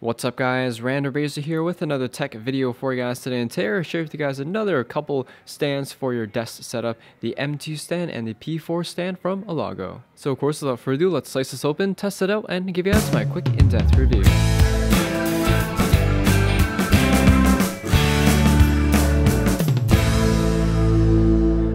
What's up guys, Random Razor here with another tech video for you guys today, and today I'll share with you guys another couple stands for your desk setup, the M2 stand and the P4 stand from Elago. So of course, without further ado, let's slice this open, test it out, and give you guys my quick in-depth review.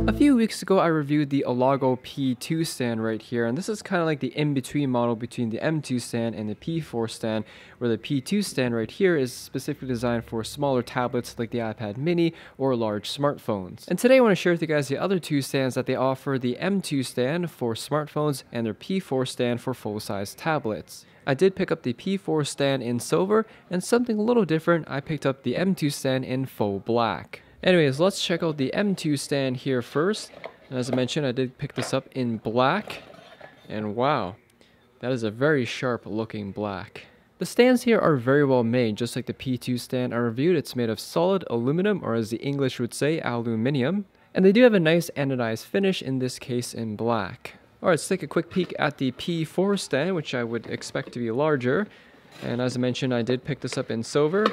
A few weeks ago, I reviewed the Elago P2 stand right here, and this is kind of like the in-between model between the M2 stand and the P4 stand, where the P2 stand right here is specifically designed for smaller tablets like the iPad mini or large smartphones. And today I want to share with you guys the other two stands that they offer, the M2 stand for smartphones and their P4 stand for full-size tablets. I did pick up the P4 stand in silver, and something a little different, I picked up the M2 stand in faux black. Anyways, let's check out the M2 stand here first. And as I mentioned, I did pick this up in black. And wow, that is a very sharp looking black. The stands here are very well made, just like the P2 stand I reviewed. It's made of solid aluminum, or as the English would say, aluminium. And they do have a nice anodized finish, in this case in black. Alright, let's take a quick peek at the P4 stand, which I would expect to be larger. And as I mentioned, I did pick this up in silver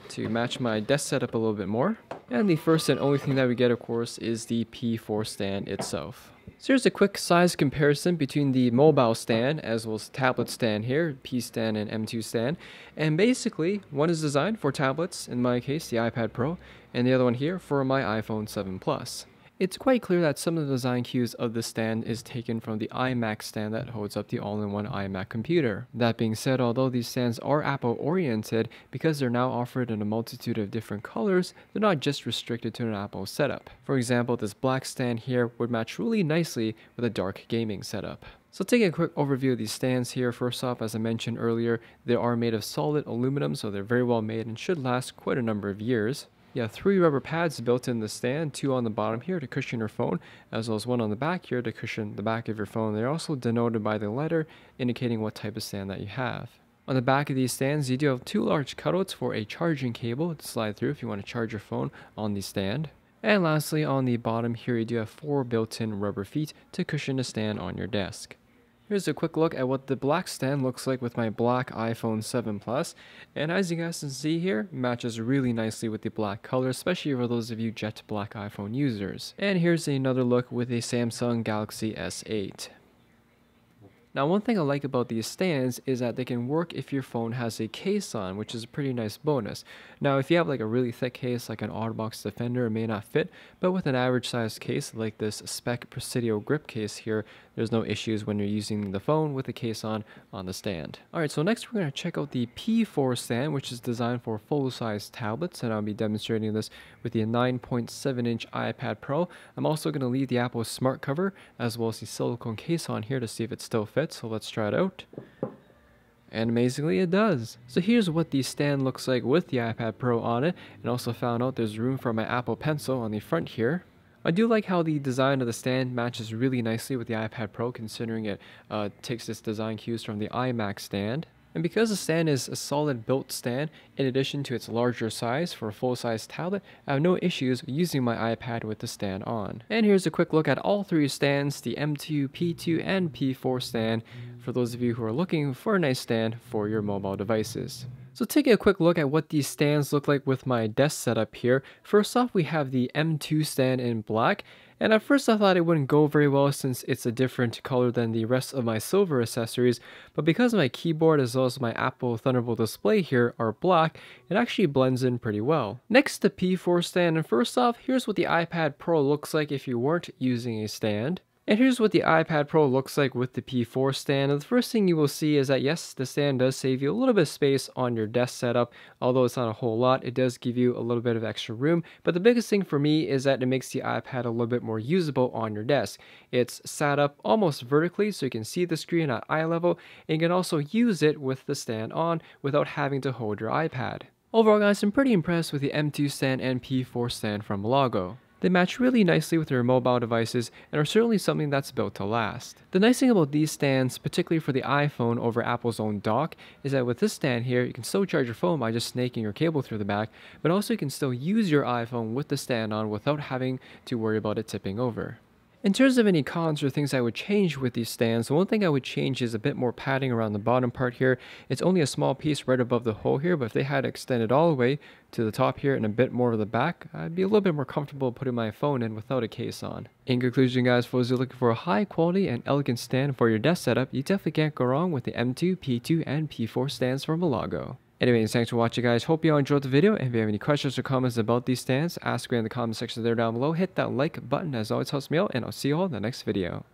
to match my desk setup a little bit more. And the first and only thing that we get, of course, is the P4 stand itself. So here's a quick size comparison between the mobile stand as well as tablet stand here, P stand and M2 stand. And basically, one is designed for tablets, in my case the iPad Pro, and the other one here for my iPhone 7 Plus. It's quite clear that some of the design cues of the stand is taken from the iMac stand that holds up the all-in-one iMac computer. That being said, although these stands are Apple oriented, because they're now offered in a multitude of different colors, they're not just restricted to an Apple setup. For example, this black stand here would match really nicely with a dark gaming setup. So taking a quick overview of these stands here, first off, as I mentioned earlier, they are made of solid aluminum, so they're very well made and should last quite a number of years. You have 3 rubber pads built in the stand, 2 on the bottom here to cushion your phone, as well as 1 on the back here to cushion the back of your phone. They're also denoted by the letter indicating what type of stand that you have. On the back of these stands, you do have 2 large cutouts for a charging cable to slide through if you want to charge your phone on the stand. And lastly, on the bottom here, you do have 4 built-in rubber feet to cushion the stand on your desk. Here's a quick look at what the black stand looks like with my black iPhone 7 Plus, and as you guys can see here, matches really nicely with the black color, especially for those of you jet black iPhone users. And here's another look with a Samsung Galaxy S8. Now, one thing I like about these stands is that they can work if your phone has a case on, which is a pretty nice bonus. Now, if you have like a really thick case like an Otterbox Defender, it may not fit, but with an average sized case like this Spec Presidio grip case here, there's no issues when you're using the phone with the case on the stand. Alright, so next we're going to check out the P4 stand, which is designed for full-size tablets, and I'll be demonstrating this with the 9.7-inch iPad Pro. I'm also going to leave the Apple Smart Cover as well as the silicone case on here to see if it still fits, so let's try it out. And amazingly it does. So here's what the stand looks like with the iPad Pro on it, and also found out there's room for my Apple Pencil on the front here. I do like how the design of the stand matches really nicely with the iPad Pro, considering it takes its design cues from the iMac stand. And because the stand is a solid built stand, in addition to its larger size for a full-size tablet, I have no issues using my iPad with the stand on. And here's a quick look at all 3 stands, the M2, P2, and P4 stand, for those of you who are looking for a nice stand for your mobile devices. So taking a quick look at what these stands look like with my desk setup here. First off, we have the M2 stand in black, and at first I thought it wouldn't go very well since it's a different color than the rest of my silver accessories, but because my keyboard as well as my Apple Thunderbolt display here are black, it actually blends in pretty well. Next, the P4 stand, and first off, here's what the iPad Pro looks like if you weren't using a stand. And here's what the iPad Pro looks like with the P4 stand. And the first thing you will see is that yes, the stand does save you a little bit of space on your desk setup, although it's not a whole lot. It does give you a little bit of extra room, but the biggest thing for me is that it makes the iPad a little bit more usable on your desk. It's sat up almost vertically so you can see the screen at eye level, and you can also use it with the stand on without having to hold your iPad. Overall guys, I'm pretty impressed with the M2 stand and P4 stand from Elago. They match really nicely with your mobile devices and are certainly something that's built to last. The nice thing about these stands, particularly for the iPhone over Apple's own dock, is that with this stand here, you can still charge your phone by just snaking your cable through the back, but also you can still use your iPhone with the stand on without having to worry about it tipping over. In terms of any cons or things I would change with these stands, the one thing I would change is a bit more padding around the bottom part here. It's only a small piece right above the hole here, but if they had extended all the way to the top here and a bit more of the back, I'd be a little bit more comfortable putting my phone in without a case on. In conclusion, guys, for those who are looking for a high quality and elegant stand for your desk setup, you definitely can't go wrong with the M2, P2, and P4 stands from Elago. Anyways, thanks for watching, guys. Hope you all enjoyed the video. If you have any questions or comments about these stands, ask me in the comment section there down below. Hit that like button, as always helps me out, and I'll see you all in the next video.